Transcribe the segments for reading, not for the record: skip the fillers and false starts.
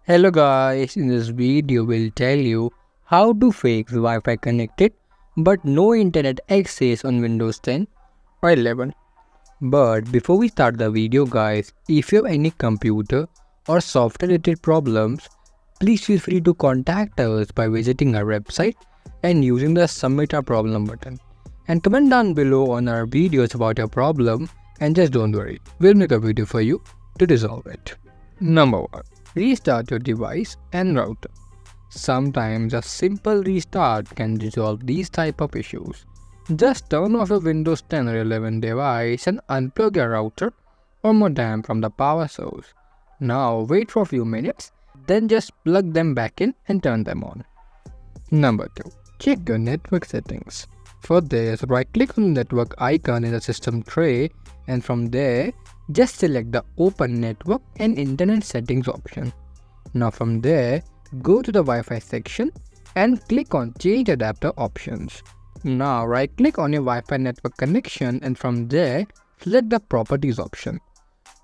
Hello guys, in this video we'll tell you how to fix Wi-Fi connected but no internet access on Windows 10 or 11. But before we start the video guys, if you have any computer or software related problems, please feel free to contact us by visiting our website and using the submit our problem button. And comment down below on our videos about your problem and just don't worry, we'll make a video for you to resolve it. Number 1. Restart your device and router. Sometimes a simple restart can resolve these type of issues. Just turn off your Windows 10 or 11 device and unplug your router or modem from the power source. Now wait for a few minutes, then just plug them back in and turn them on. Number 2. Check your network settings. For this, right click on the network icon in the system tray and from there, just select the Open Network and Internet Settings option. Now from there, go to the Wi-Fi section and click on Change Adapter options. Now right click on your Wi-Fi network connection and from there, select the Properties option.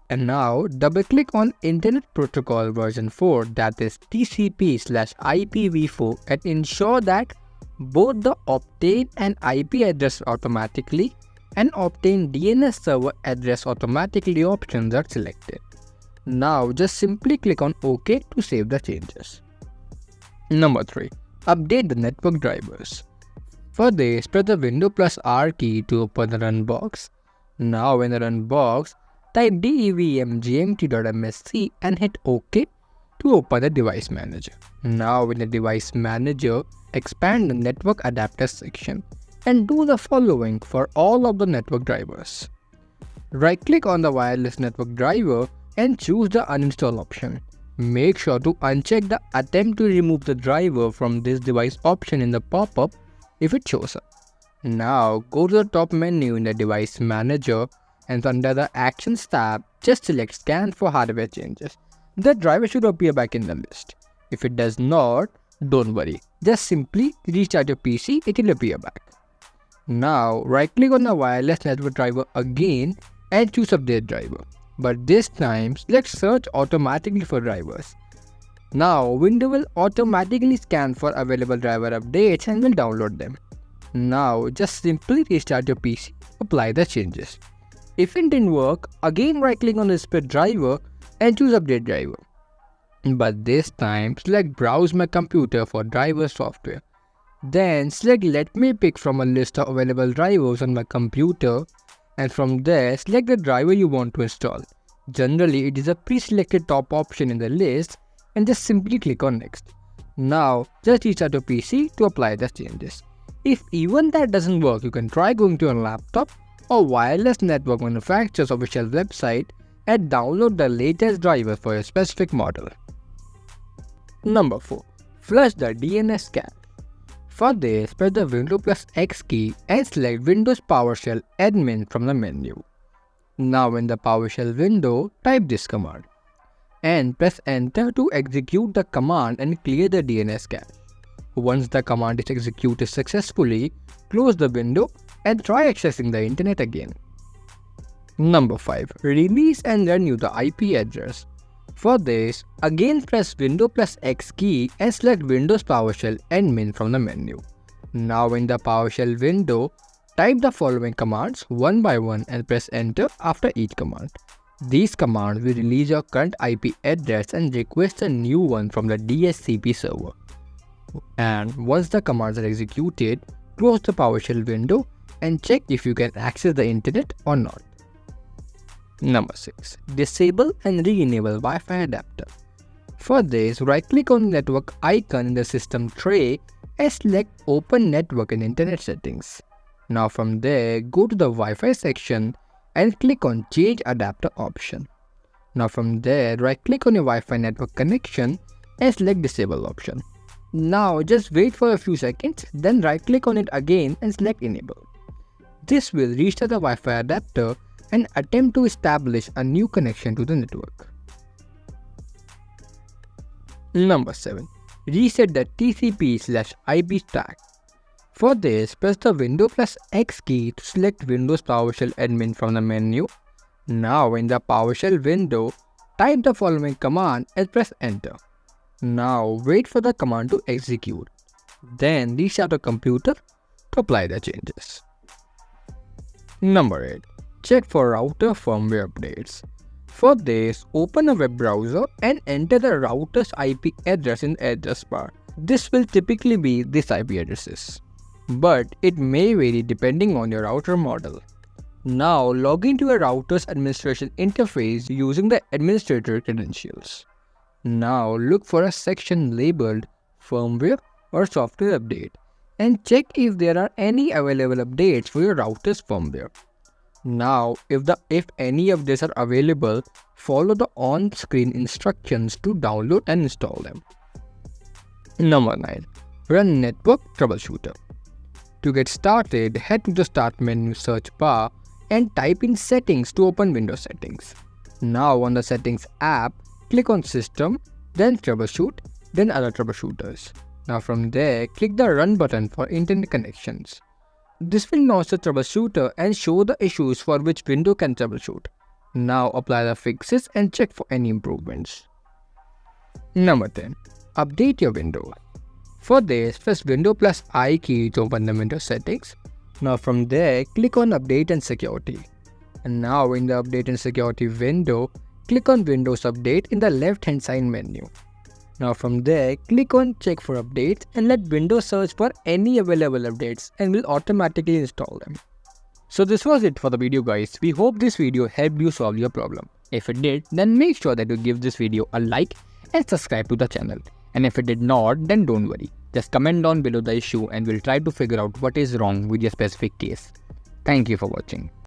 And now double click on Internet Protocol version 4, that is TCP/IPv4, and ensure that both the obtain and IP address automatically and obtain DNS server address automatically options are selected. Now just simply click on OK to save the changes. Number 3. Update the network drivers. For this, press the Windows plus R key to open the run box. Now in the run box, type devmgmt.msc and hit OK to open the device manager. Now in the device manager, expand the network adapter section and do the following for all of the network drivers. Right click on the wireless network driver and choose the uninstall option. Make sure to uncheck the attempt to remove the driver from this device option in the pop-up if it shows up. Now go to the top menu in the device manager and under the actions tab, just select scan for hardware changes. The driver should appear back in the list. If it does not, don't worry, just simply restart your PC, it will appear back. Now right click on the wireless network driver again and choose update driver. But this time select search automatically for drivers. Now Windows will automatically scan for available driver updates and will download them. Now just simply restart your PC, apply the changes. If it didn't work, again right click on the split driver and choose update driver. But this time select browse my computer for driver software. Then select let me pick from a list of available drivers on my computer and from there select the driver you want to install. Generally it is a pre-selected top option in the list and just simply click on next. Now just restart your PC to apply the changes. If even that doesn't work, you can try going to your laptop or wireless network manufacturer's official website and download the latest driver for your specific model. Number 4. Flush the DNS cache. For this, press the Windows plus X key and select Windows PowerShell admin from the menu. Now in the PowerShell window, type this command and press enter to execute the command and clear the DNS cache. Once the command is executed successfully, close the window and try accessing the internet again. Number 5. Release and renew the IP address. For this, again press Windows plus X key and select Windows PowerShell admin from the menu. Now in the PowerShell window, type the following commands one by one and press enter after each command. These commands will release your current IP address and request a new one from the DHCP server. And once the commands are executed, close the PowerShell window and check if you can access the internet or not. Number 6. Disable and re-enable Wi-Fi adapter. For this, right click on the network icon in the system tray and select Open Network and Internet Settings. Now from there, go to the Wi-Fi section and click on Change Adapter option. Now from there, right click on your Wi-Fi network connection and select Disable option. Now just wait for a few seconds, then right click on it again and select Enable. This will restart the Wi-Fi adapter and attempt to establish a new connection to the network. Number 7. Reset the TCP/IP stack. For this, press the Windows plus X key to select Windows PowerShell admin from the menu. Now in the PowerShell window, type the following command and press enter. Now wait for the command to execute. Then restart the computer to apply the changes. Number 8. Check for router firmware updates. For this, open a web browser and enter the router's IP address in the address bar. This will typically be this IP addresses, but it may vary depending on your router model. Now log into a router's administration interface using the administrator credentials. Now look for a section labeled firmware or software update and check if there are any available updates for your router's firmware. Now if any of these are available, follow the on-screen instructions to download and install them. Number 9. Run network troubleshooter. To get started, head to the start menu search bar and type in settings to open Windows settings. Now on the settings app, click on system, then troubleshoot, then other troubleshooters. Now from there, click the run button for internet connections. This will launch the troubleshooter and show the issues for which window can troubleshoot. Now apply the fixes and check for any improvements. Number 10. Update your Windows. For this, press Windows plus I key to open the Windows settings. Now from there, click on Update and Security. And now in the Update and Security window, click on Windows Update in the left hand side menu. Now from there, click on Check for Updates and let Windows search for any available updates and will automatically install them. So this was it for the video guys. We hope this video helped you solve your problem. If it did, then make sure that you give this video a like and subscribe to the channel. And if it did not, then don't worry. Just comment down below the issue and we'll try to figure out what is wrong with your specific case. Thank you for watching.